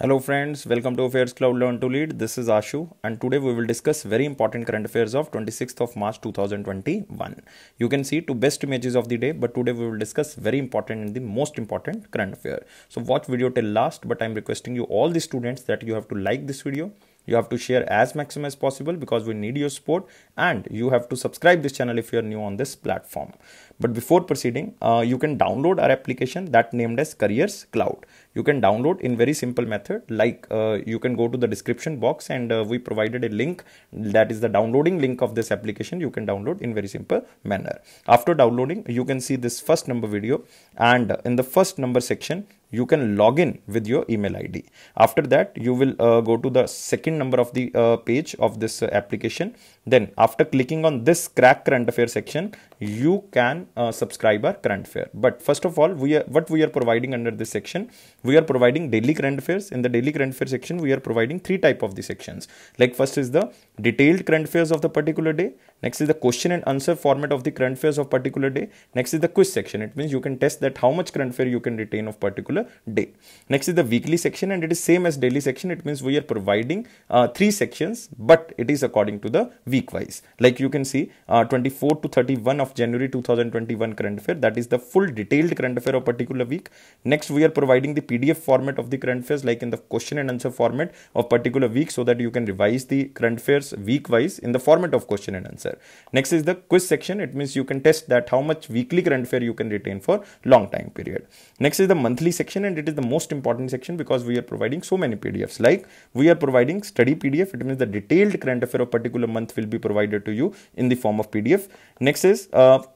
Hello friends, welcome to Affairs Cloud Learn to Lead. This is Ashu and today we will discuss very important current affairs of 26th of March 2021. You can see two best images of the day, but today we will discuss very important and the most important current affair. So watch video till last, but I am requesting you all the students that you have to like this video. You have to share as maximum as possible because we need your support, and you have to subscribe this channel if you are new on this platform. But before proceeding, you can download our application that named as Careers Cloud. You can download in very simple method, like you can go to the description box and we provided a link, that is the downloading link of this application. You can download in very simple manner. After downloading, you can see this first number video, and in the first number section you can log in with your email ID. After that, you will go to the second number of the page of this application. Then after clicking on this crack current affair section, you can subscribe our current affair. But first of all, what we are providing under this section, we are providing daily current affairs. In the daily current affair section, we are providing three type of the sections. Like first is the detailed current affairs of the particular day. Next is the question and answer format of the current affairs of particular day. Next is the quiz section. It means you can test that how much current affair you can retain of particular day. Next is the weekly section, and it is same as daily section. It means we are providing three sections, but it is according to the week wise. Like you can see 24 to 31 of January 2021 current affair, that is the full detailed current affair of particular week. Next we are providing the PDF format of the current affairs, like in the question and answer format of particular week, so that you can revise the current affairs week wise in the format of question and answer. Next is the quiz section. It means you can test that how much weekly current affair you can retain for long time period. Next is the monthly section, and it is the most important section because we are providing so many PDFs. Like we are providing study PDF. It means the detailed current affair of particular month will be provided to you in the form of PDF. Next is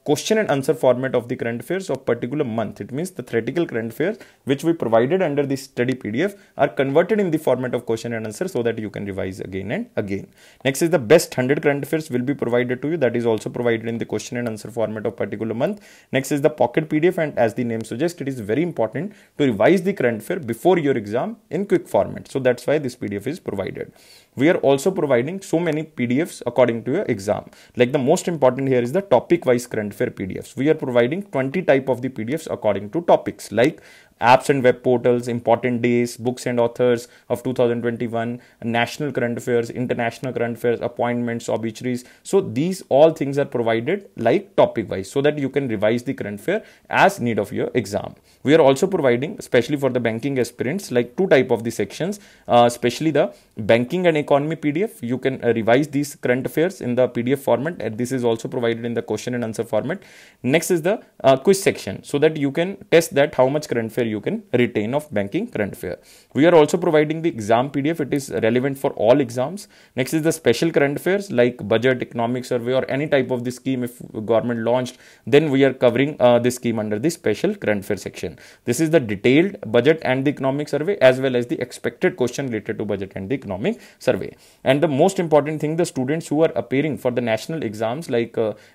question and answer format of the current affairs of particular month. It means the theoretical current affairs which we provided under the study PDF are converted in the format of question and answer, so that you can revise again and again. Next is the best 100 current affairs will be provided to you. That is also provided in the question and answer format of particular month. Next is the pocket PDF, and as the name suggests, it is very important to revise the current affair before your exam in quick format. So that's why this PDF is provided. We are also providing so many PDFs according to your exam. Like the most important here is the topic wise current affair PDFs. We are providing 20 type of the PDFs according to topics, like apps and web portals, important days, books and authors of 2021, national current affairs, international current affairs, appointments, obituaries. So these all things are provided like topic wise, so that you can revise the current affair as need of your exam. We are also providing, especially for the banking aspirants, like two type of the sections, especially the banking and economy PDF. You can revise these current affairs in the PDF format, and this is also provided in the question and answer format. Next is the quiz section, so that you can test that how much current affair you can retain of banking current affair. We are also providing the exam PDF. It is relevant for all exams. Next is the special current affairs, like budget, economic survey, or any type of the scheme if government launched, then we are covering this scheme under the special current affair section. This is the detailed budget and the economic survey, as well as the expected question related to budget and the economic survey. And the most important thing, the students who are appearing for the national exams like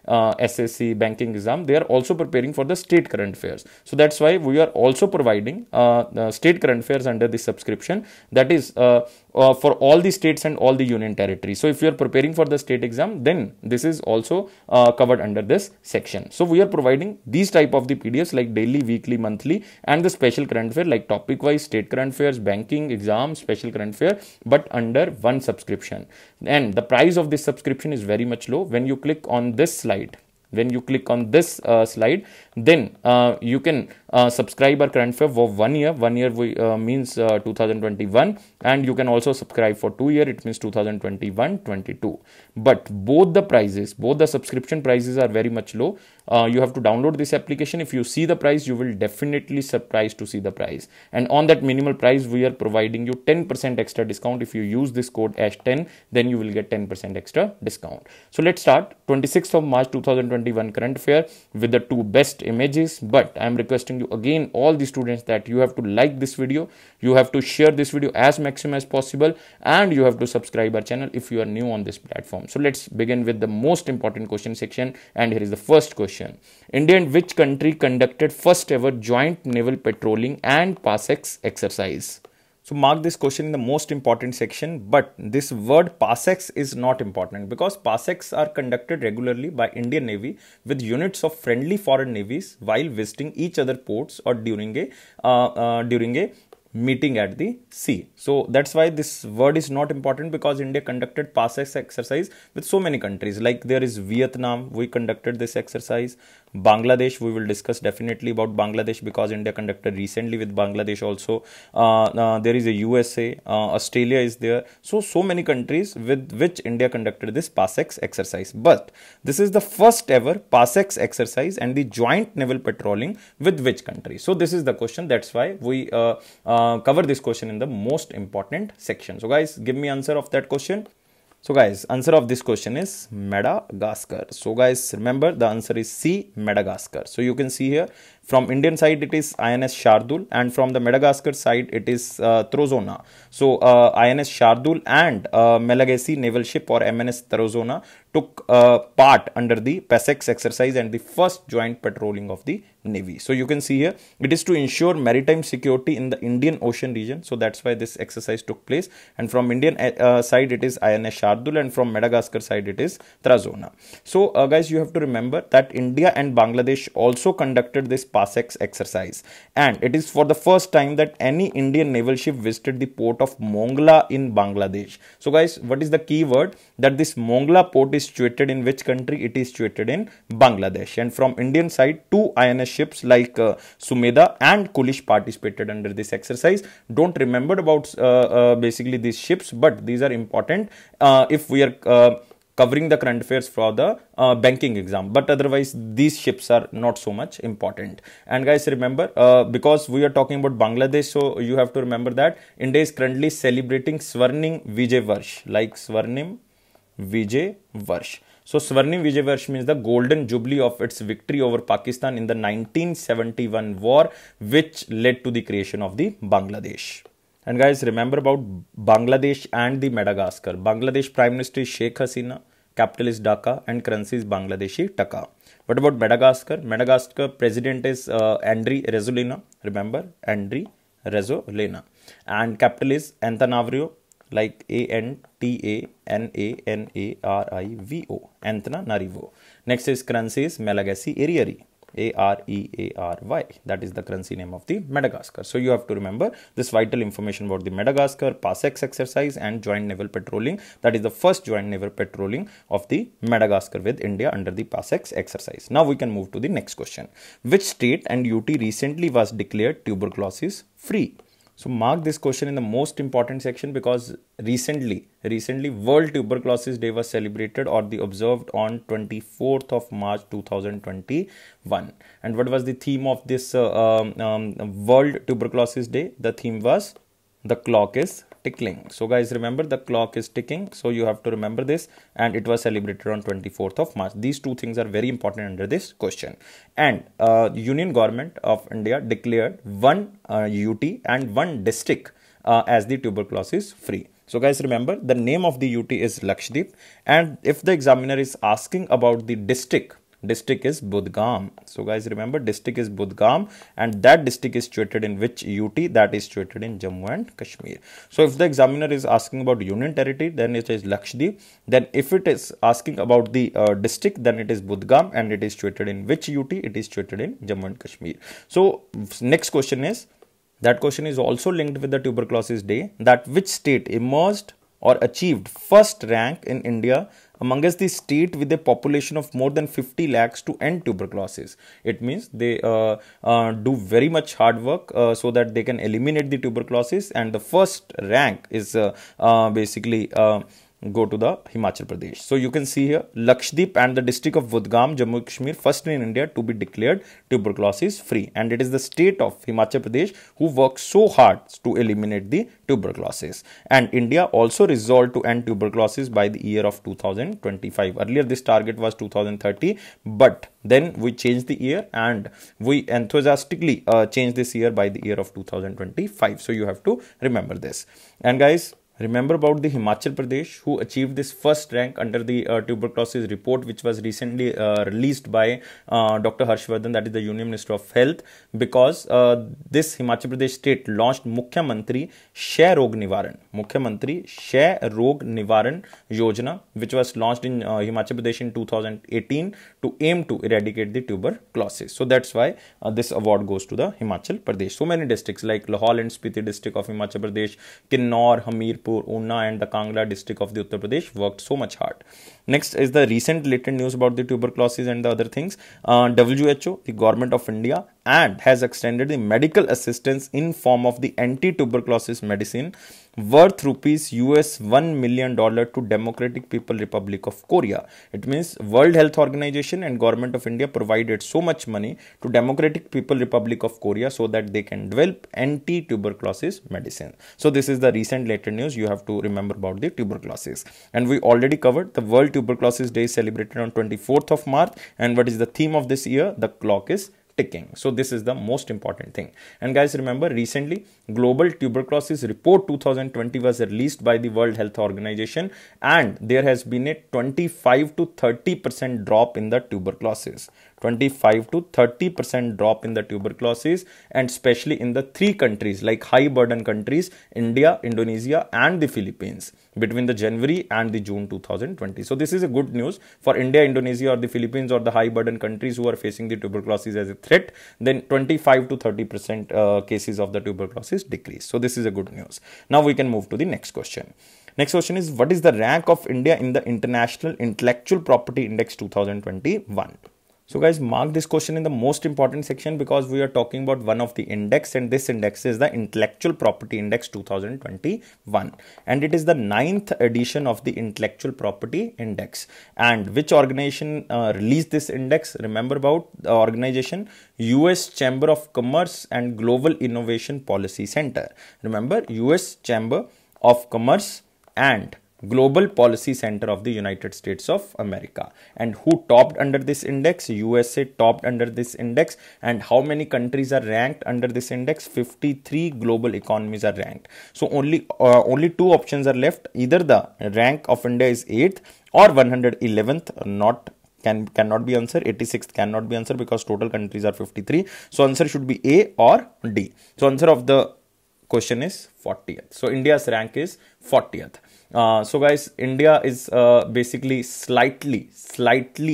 SSC banking exam, they are also preparing for the state current affairs. So that's why we are also providing state current affairs under this subscription, that is for all the states and all the union territories. So if you are preparing for the state exam, then this is also covered under this section. So we are providing these type of the PDFs like daily, weekly, monthly, and the special current affair like topic wise, state current affairs, banking, exam, special current affair, but under one subscription. And the price of this subscription is very much low. When you click on this slide, then you can subscribe our current affair for 1 year. 1 year means 2021, and you can also subscribe for 2 years. It means 2021-22. But both the subscription prices are very much low. You have to download this application. If you see the price, you will definitely surprised to see the price. And on that minimal price, we are providing you 10% extra discount. If you use this code ASH10, then you will get 10% extra discount. So let's start 26th of March 2021 current affair with the two best images. But I am requesting you again, all the students, that you have to like this video, you have to share this video as maximum as possible, and you have to subscribe our channel if you are new on this platform. So let's begin with the most important question section, and here is the first question. India and which country conducted first ever joint naval patrolling and PASEX exercise? So mark this question in the most important section, but this word PASEX is not important because PASEX are conducted regularly by Indian Navy with units of friendly foreign navies while visiting each other ports or during a meeting at the sea. So that's why this word is not important, because India conducted PASEX exercise with so many countries. Like there is Vietnam, we conducted this exercise. Bangladesh, we will discuss definitely about Bangladesh, because India conducted recently with Bangladesh also. There is a USA, Australia is there. So many countries with which India conducted this PASEX exercise. But this is the first ever PASEX exercise and the joint naval patrolling with which country? So this is the question. That's why we cover this question in the most important section. So guys, give me answer of that question. So guys, answer of this question is Madagascar. So guys, remember the answer is C, Madagascar. So you can see here, from Indian side it is INS Shardul, and from the Madagascar side it is Trozona. So INS Shardul and Malagasy naval ship or MNS Trozona took part under the PASEX exercise and the first joint patrolling of the Navy. So you can see here, it is to ensure maritime security in the Indian Ocean region. So that's why this exercise took place. And from Indian side it is INS Shardul, and from Madagascar side it is Trozona. So guys, you have to remember that India and Bangladesh also conducted this PASEX exercise, and it is for the first time that any Indian naval ship visited the port of Mongla in Bangladesh. So guys, what is the key word? That this Mongla port is situated in which country? It is situated in Bangladesh. And from Indian side, two INS ships like Sumedha and Kulish participated under this exercise. Don't remember about basically these ships, but these are important if we are covering the current affairs for the banking exam, but otherwise these ships are not so much important. And guys, remember, because we are talking about Bangladesh, so you have to remember that India is currently celebrating Swarnim Vijay Varsh, like Swarnim Vijay Varsh. So Swarnim Vijay Varsh means the golden jubilee of its victory over Pakistan in the 1971 war, which led to the creation of the Bangladesh. And guys, remember about Bangladesh and the Madagascar. Bangladesh Prime Minister is Sheikh Hasina, capital is Dhaka, and currency is Bangladeshi Taka. What about Madagascar? Madagascar President is Andry Rajoelina. Remember, Andry Rajoelina. And capital is Antananarivo, like Antananarivo. Antananarivo. Next is currency is Malagasy Ariary. Areary. That is the currency name of the Madagascar. So you have to remember this vital information about the Madagascar, PASEX exercise and joint naval patrolling. That is the first joint naval patrolling of the Madagascar with India under the PASEX exercise. Now we can move to the next question. Which state and UT recently was declared tuberculosis free? So mark this question in the most important section, because recently World Tuberculosis Day was celebrated or the observed on 24th of March 2021. And what was the theme of this World Tuberculosis Day? The theme was the clock is ticking. So guys, remember, the clock is ticking. So you have to remember this, and it was celebrated on 24th of March. These two things are very important under this question. And Union Government of India declared one UT and one district as the tuberculosis free. So guys, remember, the name of the UT is Lakshadweep, and if the examiner is asking about the district is Budgam. So guys, remember, district is Budgam, and that district is situated in which UT? That is situated in Jammu and Kashmir. So if the examiner is asking about union territory, then it is Lakshadweep. Then if it is asking about the district, then it is Budgam, and it is situated in which UT? It is situated in Jammu and Kashmir. So next question is, that question is also linked with the tuberculosis day, that which state emerged or achieved first rank in India amongst the state with a population of more than 50 lakhs to end tuberculosis. It means they do very much hard work so that they can eliminate the tuberculosis, and the first rank is basically go to the Himachal Pradesh. So you can see here, Lakshadweep and the district of Budgam, Jammu and Kashmir, first in India to be declared tuberculosis free. And it is the state of Himachal Pradesh who works so hard to eliminate the tuberculosis. And India also resolved to end tuberculosis by the year of 2025. Earlier this target was 2030, but then we changed the year and we enthusiastically changed this year by the year of 2025. So you have to remember this. And guys, Remember about the Himachal Pradesh, who achieved this first rank under the tuberculosis report, which was recently released by Dr. Harshvardhan, that is the Union Minister of Health, because this Himachal Pradesh state launched Mukhyamantri Kshay Rog Nivaran Yojana, which was launched in Himachal Pradesh in 2018 to aim to eradicate the tuberculosis. So that's why this award goes to the Himachal Pradesh. So many districts like Lahaul and Spiti district of Himachal Pradesh, Kinnaur, Hamirpur, Una and the Kangra district of the Uttar Pradesh worked so much hard. Next is the recent related news about the tuberculosis and the other things. WHO, the government of India, and has extended the medical assistance in form of the anti-tuberculosis medicine worth rupees $1 million to Democratic People Republic of Korea. It means World Health Organization and government of India provided so much money to Democratic People Republic of Korea so that they can develop anti-tuberculosis medicine. So this is the recent related news you have to remember about the tuberculosis. And we already covered the World Tuberculosis Day celebrated on 24th of March. And what is the theme of this year? The clock is ticking. So this is the most important thing. And guys, remember recently Global Tuberculosis Report 2020 was released by the World Health Organization, and there has been a 25 to 30% drop in the tuberculosis. 25 to 30% drop in the tuberculosis, and especially in the three countries like high burden countries, India, Indonesia and the Philippines, between the January and the June 2020. So this is a good news for India, Indonesia or the Philippines or the high burden countries who are facing the tuberculosis as a threat. Then 25 to 30% cases of the tuberculosis decrease. So this is a good news. Now we can move to the next question. Next question is, what is the rank of India in the International Intellectual Property Index 2021? So guys, mark this question in the most important section because we are talking about one of the index, and this index is the Intellectual Property Index 2021, and it is the 9th edition of the Intellectual Property Index. And which organization released this index? Remember about the organization, US Chamber of Commerce and Global Innovation Policy Center. Remember, US Chamber of Commerce and Global Policy Center of the United States of America. And who topped under this index? USA topped under this index. And how many countries are ranked under this index? 53 global economies are ranked. So only two options are left. Either the rank of India is 8th or 111th. Cannot be answer. 86th cannot be answer because total countries are 53. So answer should be A or D. So answer of the question is 40th. So India's rank is 40th. So guys, India is basically slightly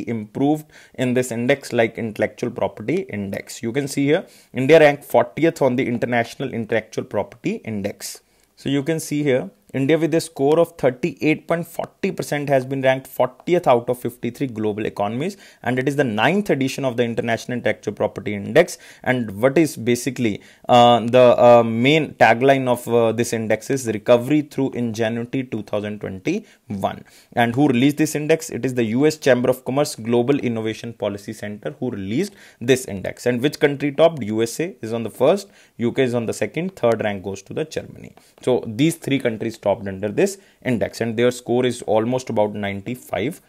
improved in this index, like Intellectual Property Index. You can see here, India ranked 40th on the International Intellectual Property Index. So you can see here, India with a score of 38.40% has been ranked 40th out of 53 global economies, and it is the 9th edition of the International Intellectual Property Index. And what is basically the main tagline of this index is recovery through ingenuity 2021. And who released this index? It is the US Chamber of Commerce Global Innovation Policy Center who released this index. And which country topped? USA is on the first, UK is on the second, third rank goes to the Germany. So these three countries topped under this index, and their score is almost about 95%.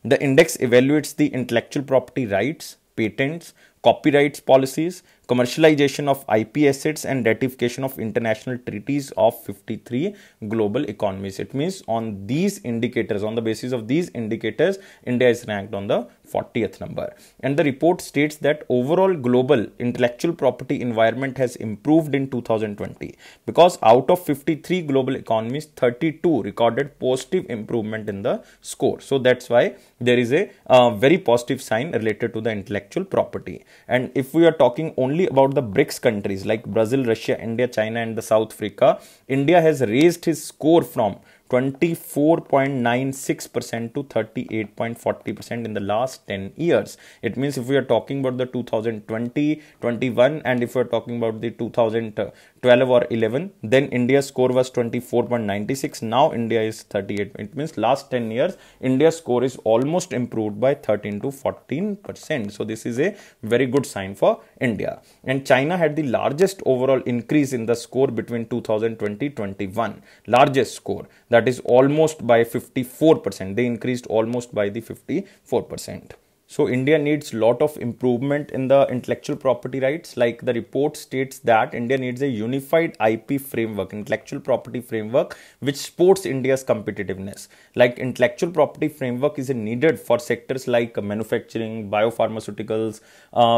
The index evaluates the intellectual property rights, patents, copyrights policies, commercialization of IP assets and ratification of international treaties of 53 global economies. It means on these indicators, on the basis of these indicators, India is ranked on the 40th number. And the report states that overall global intellectual property environment has improved in 2020 because out of 53 global economies, 32 recorded positive improvement in the score. So that's why there is a very positive sign related to the intellectual property. And if we are talking only about the BRICS countries like Brazil, Russia, India, China and the South Africa, India has raised his score from 24.96% to 38.40% in the last 10 years. It means if we are talking about the 2020, 21 and if we are talking about the 2012 or 11, then India's score was 24.96. Now India is 38. It means last 10 years, India's score is almost improved by 13 to 14%. So this is a very good sign for India. And China had the largest overall increase in the score between 2020-21. Largest score. That is almost by 54%. They increased almost by the 54%. So India needs lot of improvement in the intellectual property rights. Like the report states that India needs a unified IP framework, intellectual property framework, which supports India's competitiveness. Like intellectual property framework is needed for sectors like manufacturing, biopharmaceuticals,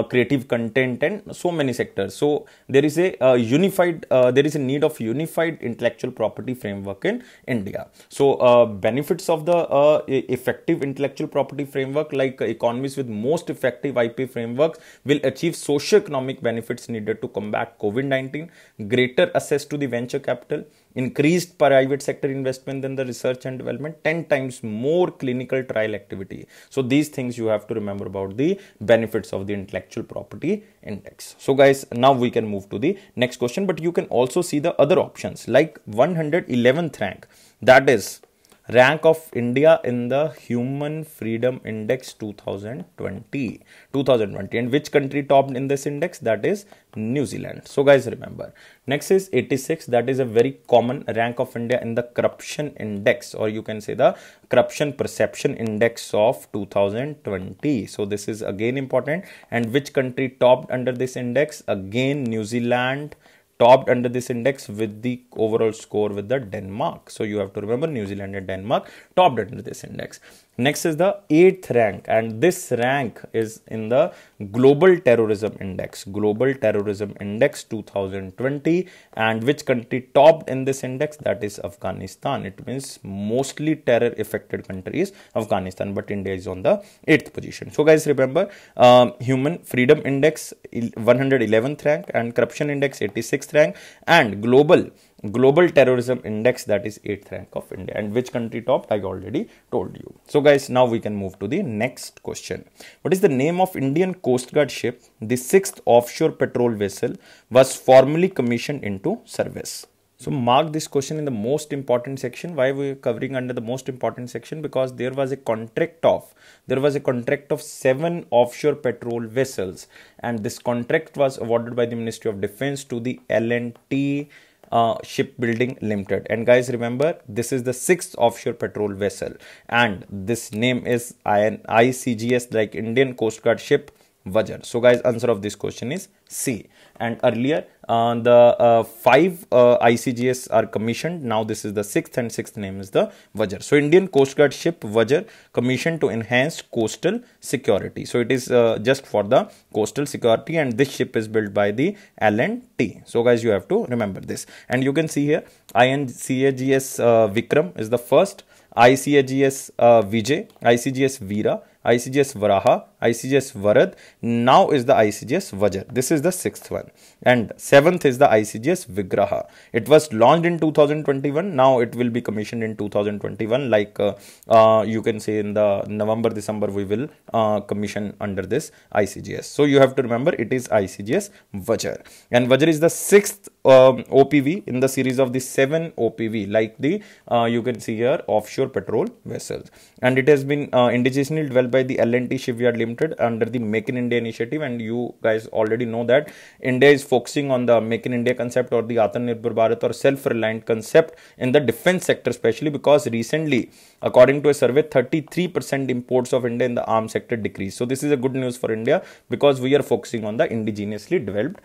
creative content, and so many sectors. So there is a there is a need of unified intellectual property framework in India. So benefits of the effective intellectual property framework, like economies with most effective IP frameworks will achieve socio-economic benefits needed to combat COVID-19, greater access to the venture capital, increased private sector investment in the research and development, 10 times more clinical trial activity. So these things you have to remember about the benefits of the intellectual property index. So guys, now we can move to the next question, but you can also see the other options like 111th rank, that is rank of India in the Human Freedom Index 2020, and which country topped in this index? That is New Zealand. So guys, remember. Next is 86, that is a very common rank of India in the Corruption Index, or you can say the Corruption Perception Index of 2020. So this is again important. And which country topped under this index? Again New Zealand topped under this index with the overall score with the Denmark. So you have to remember New Zealand and Denmark topped under this index. Next is the 8th rank, and this rank is in the Global Terrorism Index, 2020, and which country topped in this index? That is Afghanistan. It means mostly terror affected country is Afghanistan, but India is on the 8th position. So guys, remember Human Freedom Index 111th rank, and Corruption Index 86th rank, and Global Terrorism Index, that is 8th rank of India. And which country topped? I already told you. So guys, now we can move to the next question. What is the name of Indian Coast Guard ship? The 6th offshore patrol vessel was formally commissioned into service. So mark this question in the most important section. Why we are covering under the most important section? Because there was a contract of 7 offshore patrol vessels, and this contract was awarded by the Ministry of Defence to the L&T Shipbuilding Limited. And guys, remember, this is the 6th offshore patrol vessel, and this name is ICGS, like Indian Coast Guard ship Vajra. So guys, answer of this question is C. And earlier the 5 ICGS are commissioned. Now this is the 6th, and 6th name is the Vajra. So Indian Coast Guard ship Vajra commissioned to enhance coastal security. So it is just for the coastal security, and this ship is built by the L&T. So guys, you have to remember this. And you can see here ICGS Vikram is the first, ICGS Vijay, ICGS Veera, ICGS Varaha, ICGS Varad. Now is the ICGS Vajra. This is the 6th one. And 7th is the ICGS Vigraha. It was launched in 2021. Now it will be commissioned in 2021. Like you can say in the November, December, we will commission under this ICGS. So you have to remember it is ICGS Vajra. And Vajra is the 6th OPV in the series of the 7 OPV, like the you can see here offshore patrol vessels. And it has been indigenously developed by the L&T Shipyard Limited under the Make in India initiative. And you guys already know that India is focusing on the Make in India concept, or the Atmanirbhar Bharat, or self-reliant concept in the defense sector, especially because recently, according to a survey, 33% imports of India in the arms sector decreased. So this is a good news for India, because we are focusing on the indigenously developed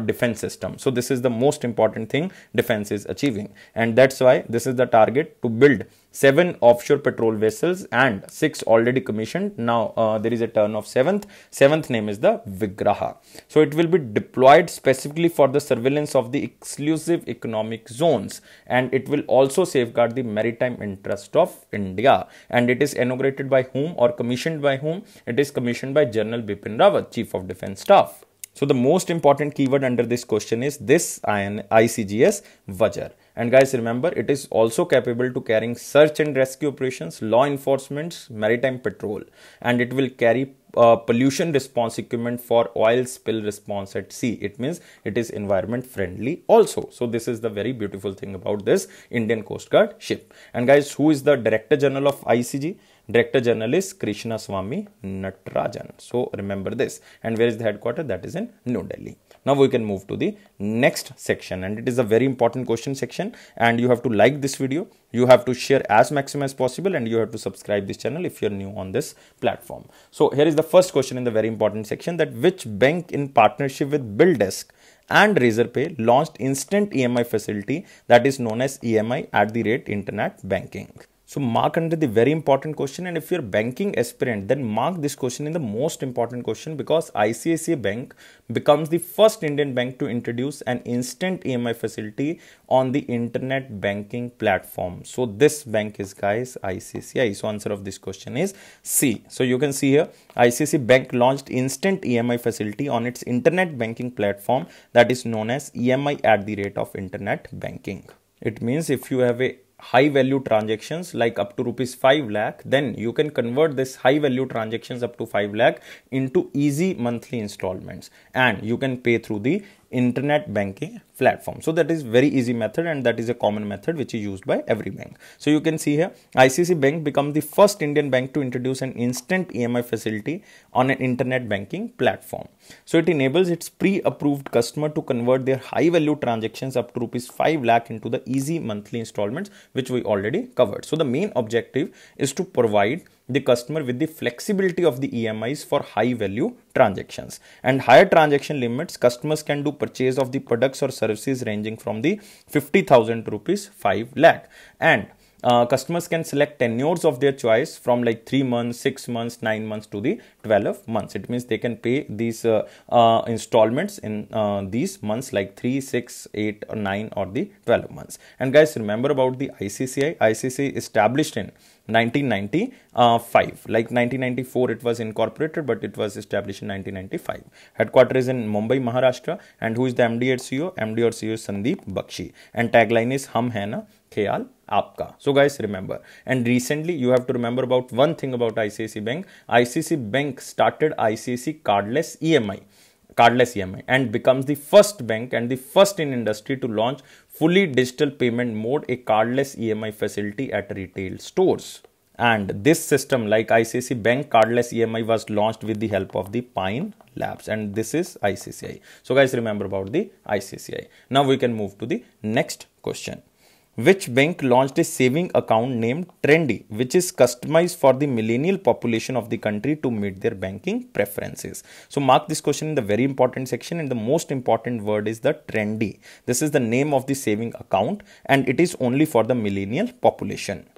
defense system. So this is the most important thing defense is achieving, and that's why this is the target, to build 7 offshore patrol vessels, and 6 already commissioned. Now there is a turn of 7th name is the Vigraha. So it will be deployed specifically for the surveillance of the exclusive economic zones, and it will also safeguard the maritime interest of India. And it is inaugurated by whom, or commissioned by whom? It is commissioned by General Bipin Rawat, Chief of Defence Staff. So the most important keyword under this question is this ICGS Vajra. And guys, remember, it is also capable to carrying search and rescue operations, law enforcement, maritime patrol, and it will carry pollution response equipment for oil spill response at sea. It means it is environment friendly also. So this is the very beautiful thing about this Indian Coast Guard ship. And guys, who is the Director General of ICG? Director General is Krishna Swamy Natarajan. So remember this. And where is the headquarters? That is in New Delhi. Now we can move to the next section, and it is a very important question section, and you have to like this video, you have to share as maximum as possible, and you have to subscribe this channel if you are new on this platform. So here is the first question in the very important section, that which bank in partnership with BillDesk and Razorpay launched instant EMI facility that is known as EMI at the rate internet banking. So mark under the very important question, and if you're banking aspirant, then mark this question in the most important question, because ICICI Bank becomes the first Indian bank to introduce an instant EMI facility on the internet banking platform. So this bank is, guys, ICICI. So answer of this question is C. So you can see here, ICICI Bank launched instant EMI facility on its internet banking platform that is known as EMI at the rate of internet banking. It means if you have a high value transactions like up to rupees 5 lakh, then you can convert this high value transactions up to 5 lakh into easy monthly installments, and you can pay through the internet banking platform. So that is very easy method, and that is a common method which is used by every bank. So you can see here, ICICI Bank becomes the first Indian bank to introduce an instant EMI facility on an internet banking platform. So it enables its pre-approved customer to convert their high value transactions up to rupees 5 lakh into the easy monthly installments, which we already covered. So the main objective is to provide the customer with the flexibility of the EMIs for high value transactions, and higher transaction limits. Customers can do purchase of the products or services ranging from the 50,000 rupees 5 lakh, and customers can select tenures of their choice from like 3 months, 6 months, 9 months to the 12 months. It means they can pay these installments in these months like 3, 6, 8 or 9 or the 12 months. And guys, remember about the ICICI. ICICI established in 1995. Like 1994 it was incorporated, but it was established in 1995. Headquarters is in Mumbai, Maharashtra. And who is the MD or CEO? MD or CEO is Sandeep Bakshi. And tagline is Hum Hai Na Khayal Aapka. So guys, remember. And recently you have to remember about one thing about ICICI Bank. ICICI Bank started ICICI Cardless EMI and becomes the first bank and the first in industry to launch fully digital payment mode, a cardless EMI facility at retail stores. And this system, like ICICI Bank Cardless EMI, was launched with the help of the Pine Labs, and this is ICICI. So guys, remember about the ICICI. Now we can move to the next question. Which bank launched a saving account named Trendy, which is customized for the millennial population of the country to meet their banking preferences? So mark this question in the very important section, and the most important word is the Trendy. This is the name of the saving account, and it is only for the millennial population.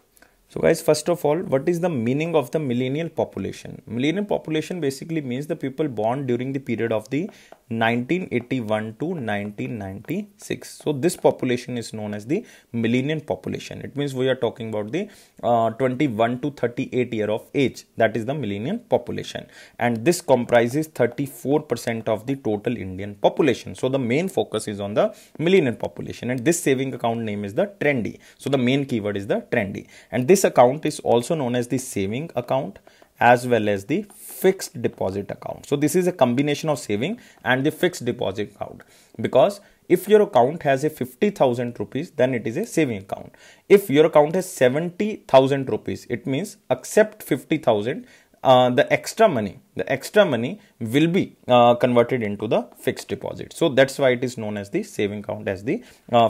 So guys, first of all, what is the meaning of the millennial population? Millennial population basically means the people born during the period of the 1981 to 1996. So this population is known as the millennial population. It means we are talking about the 21 to 38 year of age. That is the millennial population. And this comprises 34% of the total Indian population. So the main focus is on the millennial population. And this saving account name is the Trendy. So the main keyword is the Trendy. And this account is also known as the saving account as well as the fixed deposit account. So this is a combination of saving and the fixed deposit account, because if your account has a 50,000 rupees, then it is a saving account. If your account has 70,000 rupees, it means except 50,000, the extra money will be converted into the fixed deposit. So that's why it is known as the saving account, as the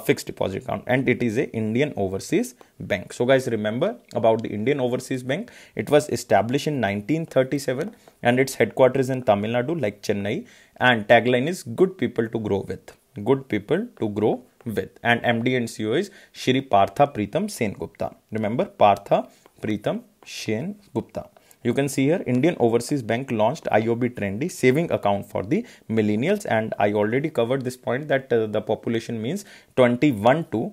fixed deposit account, and it is a Indian Overseas Bank. So guys, remember about the Indian Overseas Bank. It was established in 1937 and its headquarters in Tamil Nadu, like Chennai, and tagline is good people to grow with. Good people to grow with. And MD and CEO is Shri Partha Pritam Sen Gupta. Remember, Partha Pritam Sen Gupta. You can see here, Indian Overseas Bank launched IOB Trendy saving account for the millennials, and I already covered this point that the population means 21 to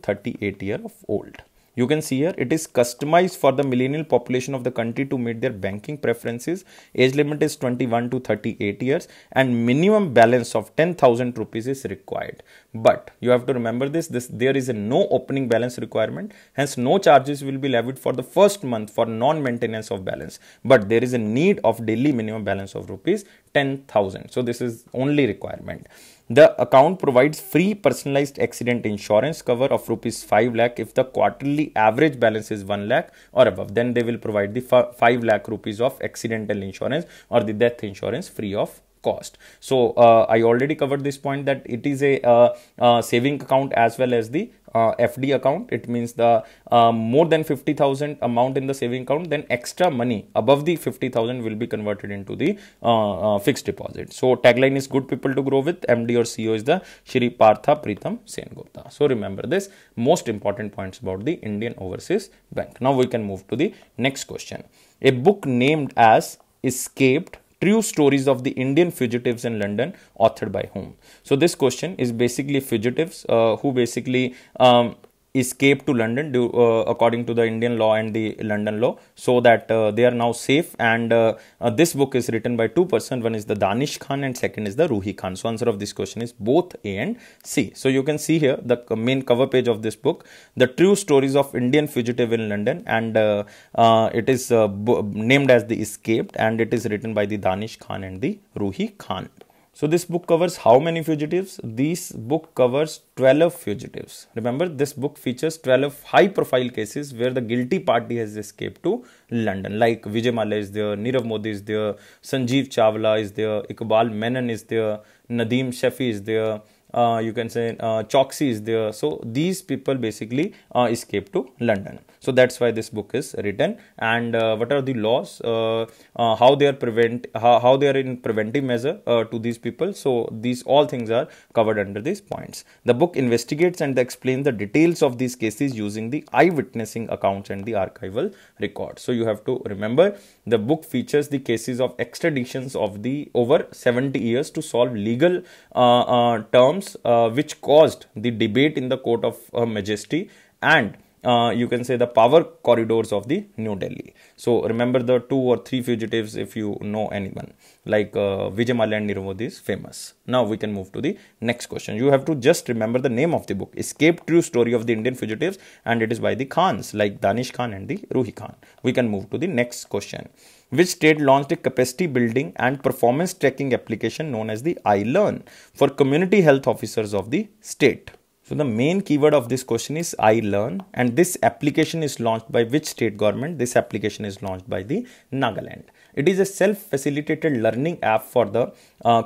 38 years of old. You can see here, it is customized for the millennial population of the country to meet their banking preferences. Age limit is 21 to 38 years and minimum balance of 10,000 rupees is required. But you have to remember this, there is a no opening balance requirement. Hence, no charges will be levied for the first month for non-maintenance of balance. But there is a need of daily minimum balance of rupees 10,000. So this is only requirement. The account provides free personalized accident insurance cover of rupees 5 lakh if the quarterly average balance is 1 lakh or above. Then they will provide the 5 lakh rupees of accidental insurance or the death insurance free of cost. So I already covered this point that it is a saving account as well as the FD account. It means the more than 50,000 amount in the saving account, then extra money above the 50,000 will be converted into the fixed deposit. So tagline is good people to grow with. MD or CEO is the Shri Partha Pritam Sengupta. So remember this most important points about the Indian Overseas Bank. Now we can move to the next question. A book named as Escaped: True Stories of the Indian Fugitives in London, authored by whom? So this question is basically fugitives who basically escaped to London according to the Indian law and the London law, so that they are now safe. And this book is written by two persons. One is the Danish Khan and second is the Ruhi Khan. So answer of this question is both A and C. So you can see here the main cover page of this book, The True Stories of Indian Fugitive in London, and it is named as The Escaped, and it is written by the Danish Khan and the Ruhi Khan. So this book covers how many fugitives? This book covers 12 fugitives. Remember, this book features 12 high profile cases where the guilty party has escaped to London. Like Vijay Mallya is there, Nirav Modi is there, Sanjeev Chawla is there, Iqbal Menon is there, Nadeem Shafi is there, you can say Choksi is there. So these people basically escaped to London. So that's why this book is written. And what are the laws? How they are how they are in preventive measure to these people. So these all things are covered under these points. The book investigates and explains the details of these cases using the eyewitnessing accounts and the archival records. So you have to remember the book features the cases of extraditions of the over 70 years to solve legal terms which caused the debate in the Court of Majesty and you can say the power corridors of the New Delhi. So remember the 2 or 3 fugitives if you know anyone, like Vijay Mallya and Nirav Modi is famous. Now we can move to the next question. You have to just remember the name of the book, Escaped: True Story of the Indian Fugitives, and it is by the Khans like Danish Khan and the Ruhi Khan. We can move to the next question. Which state launched a capacity building and performance tracking application known as the iLearn for community health officers of the state? So the main keyword of this question is iLearn, and this application is launched by which state government? This application is launched by the Nagaland. It is a self-facilitated learning app for the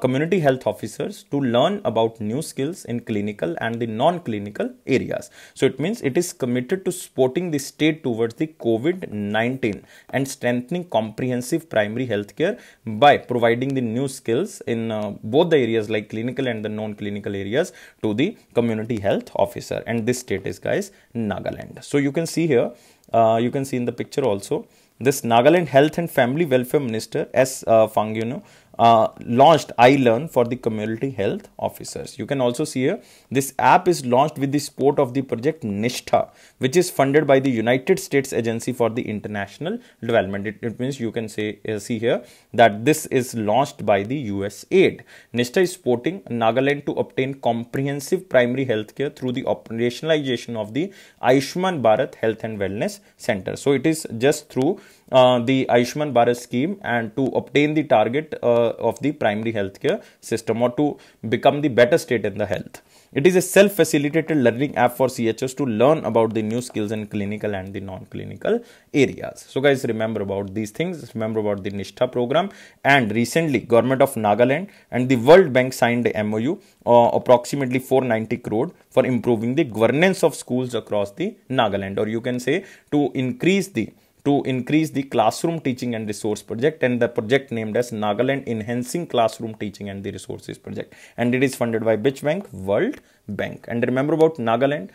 community health officers to learn about new skills in clinical and the non-clinical areas. So it means it is committed to supporting the state towards the COVID-19 and strengthening comprehensive primary health care by providing the new skills in both the areas like clinical and the non-clinical areas to the community health officer. And this state is, guys, Nagaland. So you can see here, you can see in the picture also, this Nagaland Health and Family Welfare Minister S. Fangino launched iLearn for the community health officers. You can also see here, this app is launched with the support of the project Nishtha, which is funded by the United States Agency for the International Development. It means you can say see here that this is launched by the USAID. Nishtha is supporting Nagaland to obtain comprehensive primary health care through the operationalization of the Ayushman Bharat Health and Wellness Center. So it is just through the Ayushman Bharat scheme and to obtain the target of the primary healthcare system or to become the better state in the health. It is a self-facilitated learning app for CHS to learn about the new skills in clinical and the non-clinical areas. So guys, remember about these things. Remember about the Nishtha program. And recently, Government of Nagaland and the World Bank signed a MOU approximately 490 crore for improving the governance of schools across the Nagaland, or you can say to increase the classroom teaching and resource project, and the project named as Nagaland Enhancing Classroom Teaching and the Resources Project, and it is funded by which bank? World Bank. And remember about Nagaland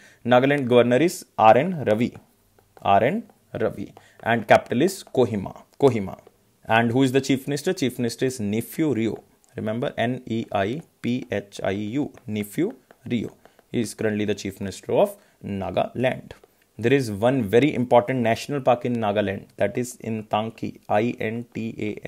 governor is R.N. Ravi, and capital is Kohima. And who is the chief minister? Chief minister is Neiphiu Rio. Remember, Neiphiu, Neiphiu Rio. He is currently the chief minister of Nagaland. There is one very important national park in Nagaland, that is Intanki, Intanki,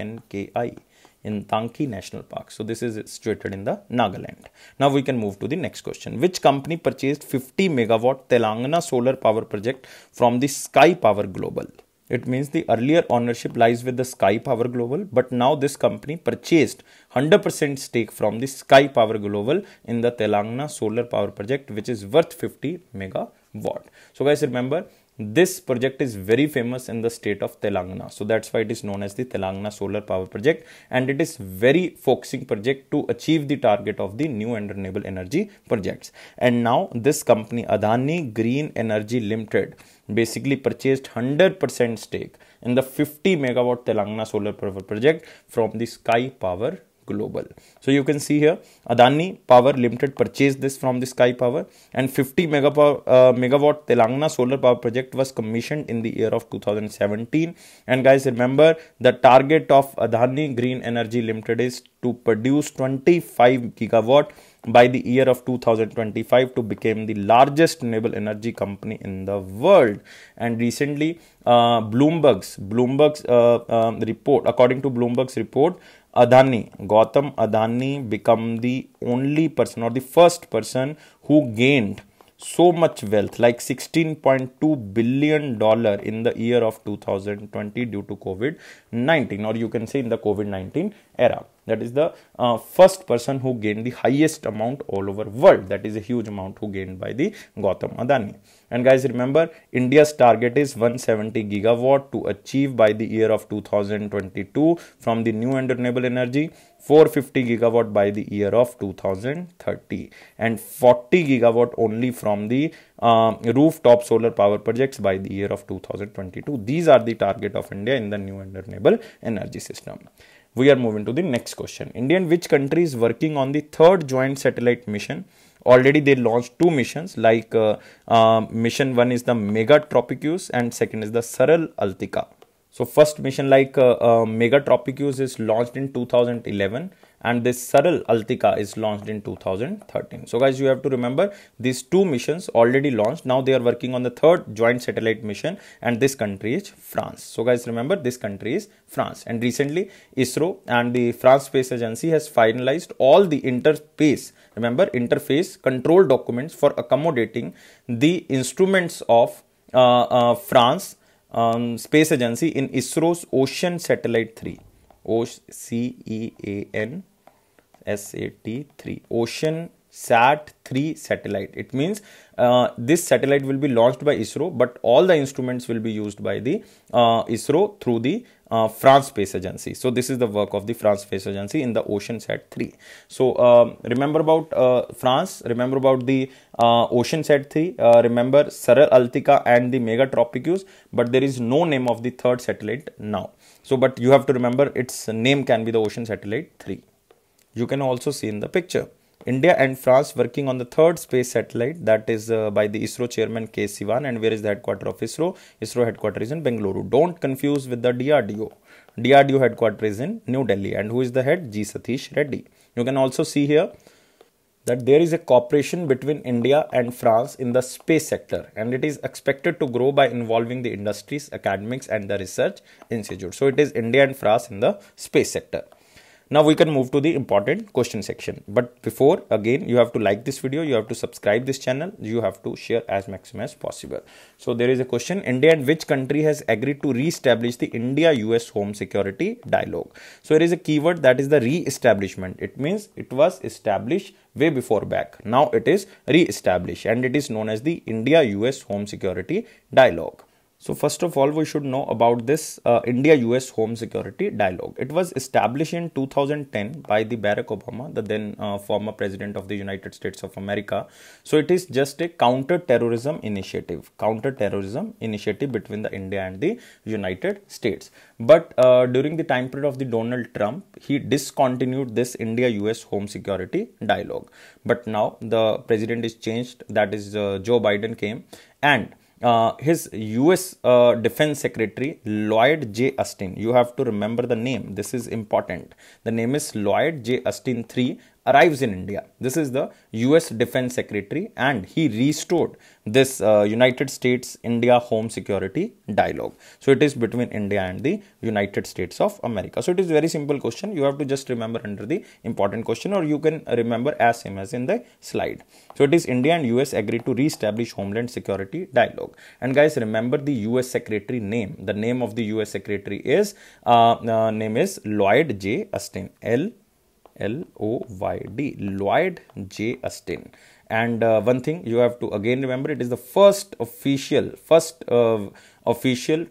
Intanki National Park. So this is situated in the Nagaland. Now we can move to the next question. Which company purchased 50 megawatt Telangana solar power project from the Sky Power Global? It means the earlier ownership lies with the Sky Power Global, but now this company purchased 100% stake from the Sky Power Global in the Telangana solar power project, which is worth 50 megawatt. So guys, remember, this project is very famous in the state of Telangana. So that's why it is known as the Telangana Solar Power Project, and it is very focusing project to achieve the target of the new and renewable energy projects. And now this company Adani Green Energy Limited basically purchased 100% stake in the 50 megawatt Telangana solar power project from the Sky Power Global. So you can see here Adani Power Limited purchased this from the Sky Power, and 50 megawatt Telangana solar power project was commissioned in the year of 2017. And guys, remember, the target of Adani Green Energy Limited is to produce 25 gigawatt by the year of 2025 to become the largest renewable energy company in the world. And recently Bloomberg's report, according to Bloomberg's report, Gautam Adani become the only person or the first person who gained so much wealth, like $16.2 billion in the year of 2020 due to COVID-19, or you can say in the COVID-19 era. That is the first person who gained the highest amount all over world. That is a huge amount who gained by the Gautam Adani. And guys, remember, India's target is 170 gigawatt to achieve by the year of 2022 from the new and renewable energy, 450 gigawatt by the year of 2030, and 40 gigawatt only from the rooftop solar power projects by the year of 2022. These are the target of India in the new and renewable energy system. We are moving to the next question. India and which country is working on the third joint satellite mission? Already they launched two missions, like mission 1 is the Mega Tropicus and second is the Saral Altika. So first mission, like Mega Tropicus, is launched in 2011 and this Saral Altika is launched in 2013. So guys, you have to remember these two missions already launched. Now they are working on the third joint satellite mission, and this country is France. So guys, remember, this country is France. And recently ISRO and the France Space Agency has finalized all the interface control documents for accommodating the instruments of France Space Agency in ISRO's Ocean Satellite 3. OCEANSAT3, Ocean Sat 3 satellite. It means this satellite will be launched by ISRO, but all the instruments will be used by the ISRO through the France Space Agency. So this is the work of the France Space Agency in the Ocean Sat 3. So remember about France, remember about the Ocean Sat 3, remember Saral Altika and the Mega Tropicus, but there is no name of the third satellite now. So but you have to remember its name can be the Ocean Satellite 3. You can also see in the picture India and France working on the third space satellite, that is by the ISRO chairman K. Sivan. And where is the headquarters of ISRO? ISRO headquarters is in Bengaluru. Don't confuse with the DRDO. DRDO headquarters is in New Delhi. And who is the head? G. Satish Reddy. You can also see here that there is a cooperation between India and France in the space sector, and it is expected to grow by involving the industries, academics and the research institute. So it is India and France in the space sector. Now we can move to the important question section. But before, again, you have to like this video, you have to subscribe this channel, you have to share as maximum as possible. So there is a question: India and which country has agreed to re-establish the India-US home security dialogue? So there is a keyword, that is the re-establishment. It means it was established way before back. Now it is re-established, and it is known as the India-US home security dialogue. So first of all, we should know about this India-US Home Security Dialogue. It was established in 2010 by the Barack Obama, the then former president of the United States of America. So it is just a counter-terrorism initiative between the India and the United States. But during the time period of the Donald Trump, he discontinued this India-US Home Security Dialogue. But now the president is changed, that is Joe Biden came, and his US Defense Secretary Lloyd J. Austin, you have to remember the name, this is important. The name is Lloyd J. Austin III, arrives in India. This is the US Defense Secretary, and he restored this United States-India home security dialogue. So it is between India and the United States of America. So it is very simple question. You have to just remember under the important question, or you can remember as same as in the slide. So it is India and US agreed to re-establish homeland security dialogue. And guys, remember the US Secretary name. The name of the US Secretary is Lloyd J. Austin. L-O-Y-D, Lloyd J. Austin. And one thing you have to again remember, it is the first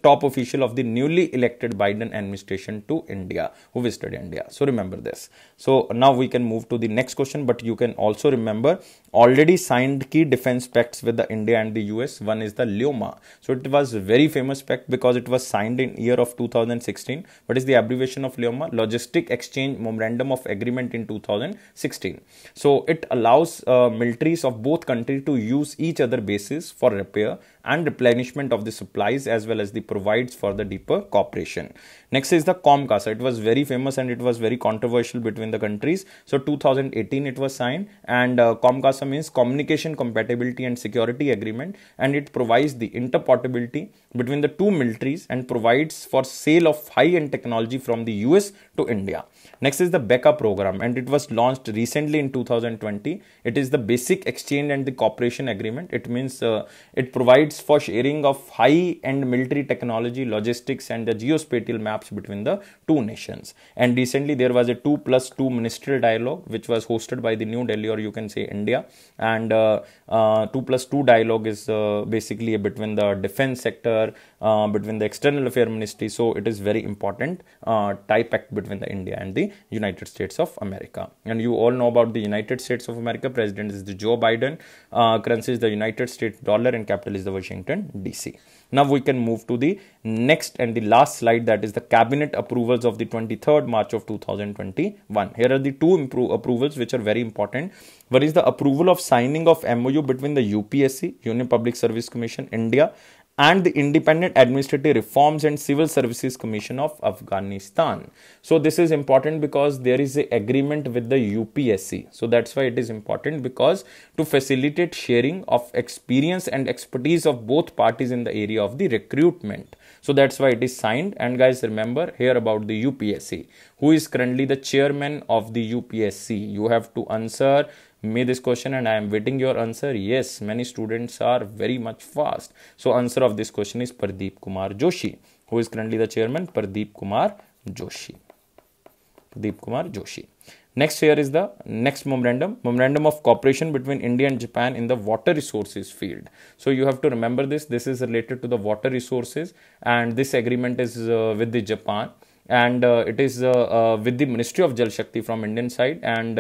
top official of the newly elected Biden administration to India who visited India. So remember this. So now we can move to the next question, but you can also remember already signed key defense pacts with the India and the US. One is the LEOMA. So it was a very famous pact because it was signed in year of 2016. What is the abbreviation of LEOMA? Logistic Exchange Memorandum of Agreement in 2016. So it allows militaries of both countries to use each other bases for repair and replenishment of the supplies, as well as the provides for the deeper cooperation. Next is the COMCASA. It was very famous and it was very controversial between the countries. So 2018 it was signed, and COMCASA means Communication Compatibility and Security Agreement, and it provides the interportability between the two militaries and provides for sale of high-end technology from the US to India. Next is the BECA program, and it was launched recently in 2020. It is the Basic Exchange and the Cooperation Agreement. It means it provides for sharing of high-end military technology, logistics, and the geospatial maps between the two nations. And recently there was a 2+2 ministerial dialogue which was hosted by the New Delhi, or you can say India. And 2+2 dialogue is basically between the defense sector, between the external affairs ministry. So it is very important tie pact between the India and the United States of America. And you all know about the United States of America. President is the Joe Biden. Currency is the United States dollar, and capital is the Washington DC. Now we can move to the next and the last slide, that is the cabinet approvals of the 23rd March of 2021. Here are the two approvals which are very important. One is the approval of signing of MOU between the UPSC, Union Public Service Commission, India, and the Independent Administrative Reforms and Civil Services Commission of Afghanistan. So this is important because there is an agreement with the UPSC. So that's why it is important, because to facilitate sharing of experience and expertise of both parties in the area of the recruitment. So that's why it is signed. And guys, remember here about the UPSC. Who is currently the chairman of the UPSC? You have to answer me this question, and I am waiting your answer. Yes, many students are very much fast. So answer of this question is Pardeep Kumar Joshi. Who is currently the chairman? Pardeep Kumar Joshi. Pardeep Kumar Joshi. Next here is the next memorandum of cooperation between India and Japan in the water resources field. So you have to remember this. This is related to the water resources, and this agreement is with the Japan. And it is with the Ministry of Jal Shakti from Indian side, and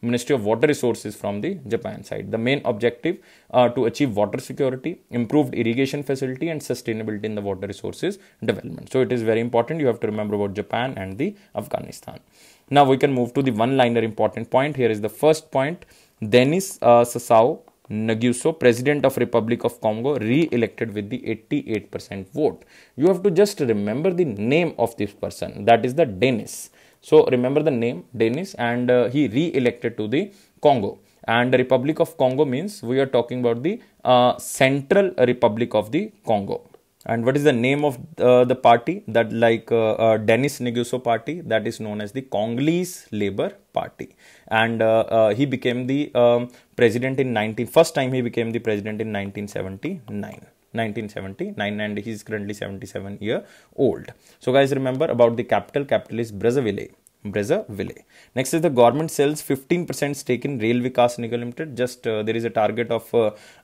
Ministry of Water Resources from the Japan side. The main objective to achieve water security, improved irrigation facility, and sustainability in the water resources development. So it is very important. You have to remember about Japan and the Afghanistan. Now we can move to the one-liner important point. Here is the first point. Denis Sassou Nguesso, President of Republic of Congo, re-elected with the 88% vote. You have to just remember the name of this person, that is the Denis. So remember the name Denis, and he re-elected to the Congo. And the Republic of Congo means we are talking about the Central Republic of the Congo. And what is the name of the party? That Denis Nguesso party, that is known as the Congolese Labour Party. And he became the president in first time he became the president in 1979, and he is currently 77 years old. So guys, remember about the capital is Brazzaville. Next is the government sells 15% stake in Rail Vikas Nigam Limited. Just there is a target of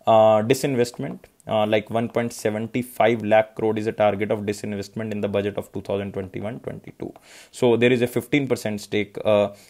disinvestment, like 1.75 lakh crore is a target of disinvestment in the budget of 2021-22. So there is a 15% stake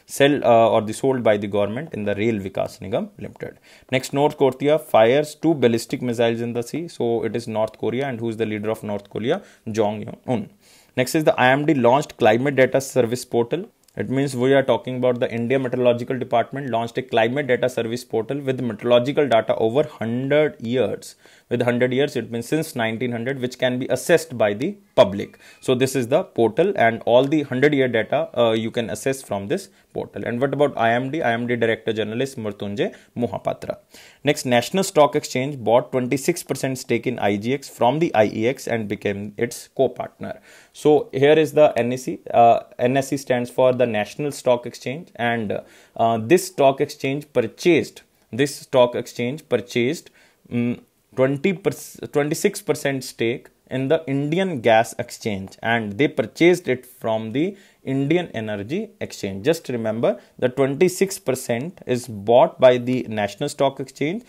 sold by the government in the Rail Vikas Nigam Limited. Next, North Korea fires 2 ballistic missiles in the sea. So it is North Korea, and who is the leader of North Korea? Jong Un. Next is the IMD launched Climate Data Service Portal. It means we are talking about the India Meteorological Department launched a climate data service portal with meteorological data over 100 years. With 100 years, it means since 1900, which can be assessed by the public. So this is the portal, and all the 100-year data you can assess from this portal. And what about IMD? IMD Director General is Mrutyunjay Mohapatra. Next, National Stock Exchange bought 26% stake in IGX from the IEX and became its co-partner. So here is the NSE. NSE stands for the National Stock Exchange, and this stock exchange purchased 26% stake in the Indian Gas Exchange, and they purchased it from the Indian Energy Exchange. Just remember, the 26% is bought by the National Stock Exchange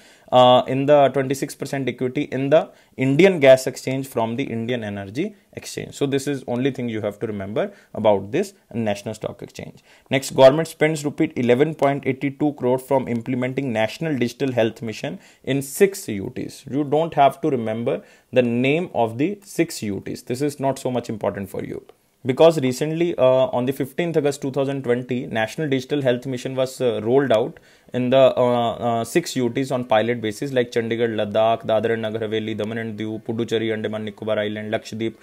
in the 26% equity in the Indian Gas Exchange from the Indian Energy Exchange. So this is only thing you have to remember about this National Stock Exchange. Next, government spends rupee 11.82 crore from implementing National Digital Health Mission in 6 UTs. You don't have to remember the name of the 6 UTs. This is not so much important for you, because recently on the 15th August 2020, National Digital Health Mission was rolled out in the 6 UTs on pilot basis, like Chandigarh, Ladakh, Dadra and Nagar Haveli, Daman and Diu, Puducherry, Andaman Nicobar Island, Lakshadweep,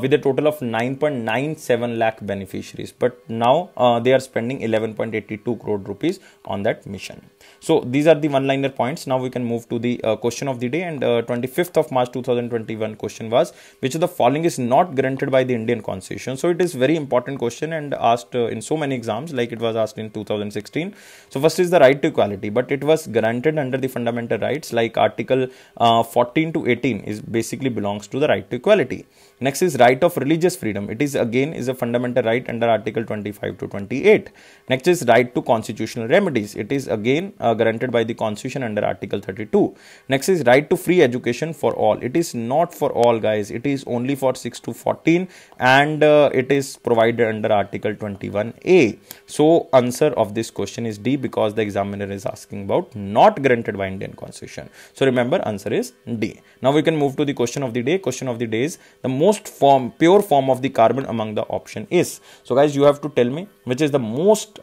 with a total of 9.97 lakh beneficiaries. But now they are spending 11.82 crore rupees on that mission. So these are the one-liner points. Now we can move to the question of the day. And 25th of March 2021 question was, which of the following is not granted by the Indian Constitution? So it is very important question and asked in so many exams, like it was asked in 2016. So first is the right to equality, but it was granted under the fundamental rights, like article 14 to 18 is basically belongs to the right to equality. Next is right of religious freedom. It is again is a fundamental right under article 25 to 28. Next is right to constitutional remedies. It is again granted by the constitution under article 32. Next is right to free education for all. It is not for all, guys. It is only for 6 to 14, and it is provided under article 21A. So answer of this question is D, because the examiner is asking about not granted by Indian Constitution. So remember, answer is D. Now we can move to the question of the day. Question of the day is the most pure form of the carbon among the option is. So guys, you have to tell me which is the most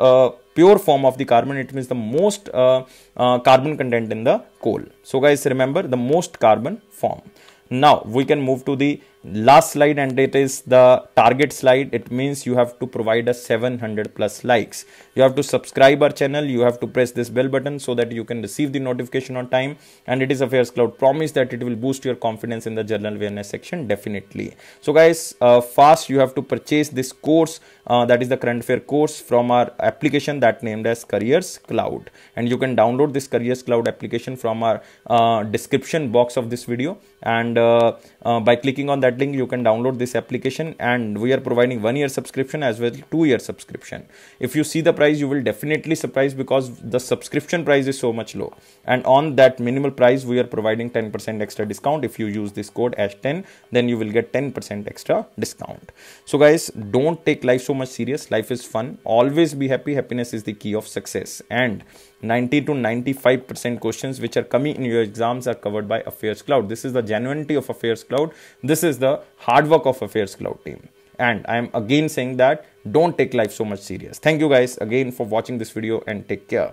pure form of the carbon. It means the most carbon content in the coal. So guys, remember the most carbon form. Now we can move to the last slide, and it is the target slide. It means you have to provide us 700 plus likes. You have to subscribe our channel. You have to press this bell button so that you can receive the notification on time. And it is Affairs Cloud promise that it will boost your confidence in the general awareness section, definitely. So guys, fast you have to purchase this course, that is the current affair course, from our application that named as Careers Cloud. And you can download this Careers Cloud application from our description box of this video. And by clicking on that link, you can download this application, and we are providing 1 year subscription as well 2 year subscription. If you see the price, you will definitely surprised, because the subscription price is so much low, and on that minimal price we are providing 10% extra discount. If you use this code ASH10, then you will get 10% extra discount. So guys, don't take life so much serious. Life is fun. Always be happy. Happiness is the key of success. And 90 to 95% questions which are coming in your exams are covered by Affairs Cloud. This is the genuinity of Affairs Cloud. This is the hard work of Affairs Cloud team. And I am again saying that don't take life so much serious. Thank you guys again for watching this video, and take care.